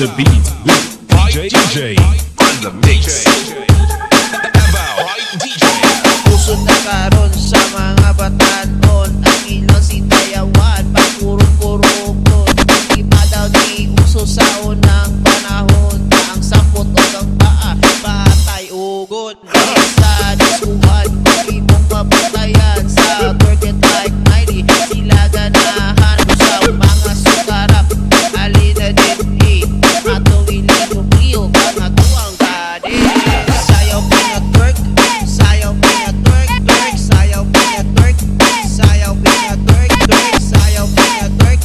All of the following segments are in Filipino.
the beat with DJ on the mix. Puso na karon sa mga batanon, ang ilang si Dayawan, pagkurong-kurong. Di ba daw di uso sa unang panahon, ang sapot o ang paa, patay ugod. Sa diskuhan, hindi mong mapatayan, sa Burger Type 90, sila ganahan. Sa mga sukarap, alina din atong ililumio, mga tuwang gadi. Sayaw pinatwerk, sayaw pinatwerk, twerk, sayaw pinatwerk, sayaw pinatwerk, twerk, sayaw pinatwerk,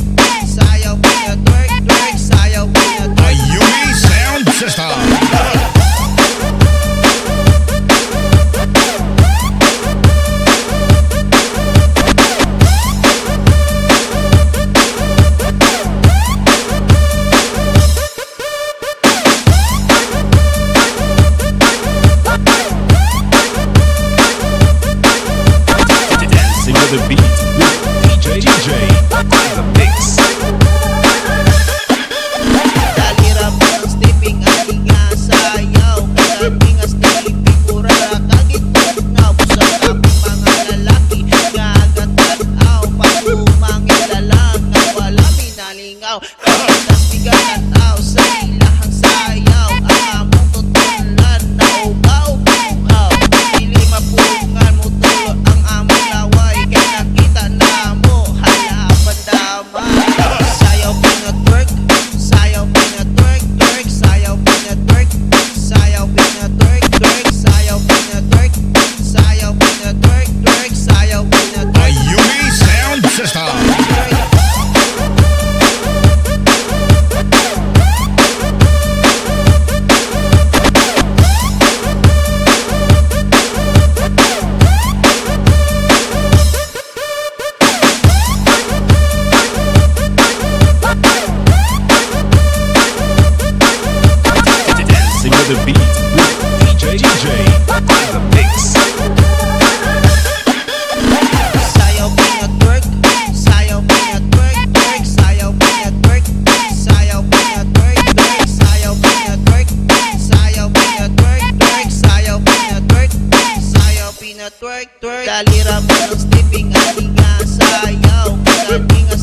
sayaw pinatwerk, twerk, sayaw pinatwerk. Ayumi Sound System. The beat with DJ on the mix. Dalira mo ng stepping at nga sayaw, kagating as nilipig kurara kagitog na busag kaping mga lalaki gagatan-aw, pagumangin lalang na wala minalingaw, kagitas bigatan-aw sa ilahang sayaw, ang among tutulan na ugaw-ugaw, dili mapungan mo tulo ang among laway, kaya nakita na mo halapan damay. Sayaw pinatwerk, sayaw pinatwerk, twerk, sayaw pinatwerk, sayaw pinatwerk, twerk, sayaw pinatwerk, sayaw pinatwerk, twerk, sayaw pinatwerk. Ayumi Sound System. The beat with DJ on the mix. Sayaw pinatwerk, sayaw pinatwerk, twerk, sayaw pinatwerk, sayaw pinatwerk, twerk, sayaw pinatwerk, sayaw pinatwerk, twerk, sayaw pinatwerk, sayaw pinatwerk, twerk. Dalira mo ng stepping at nga sayaw, kagating as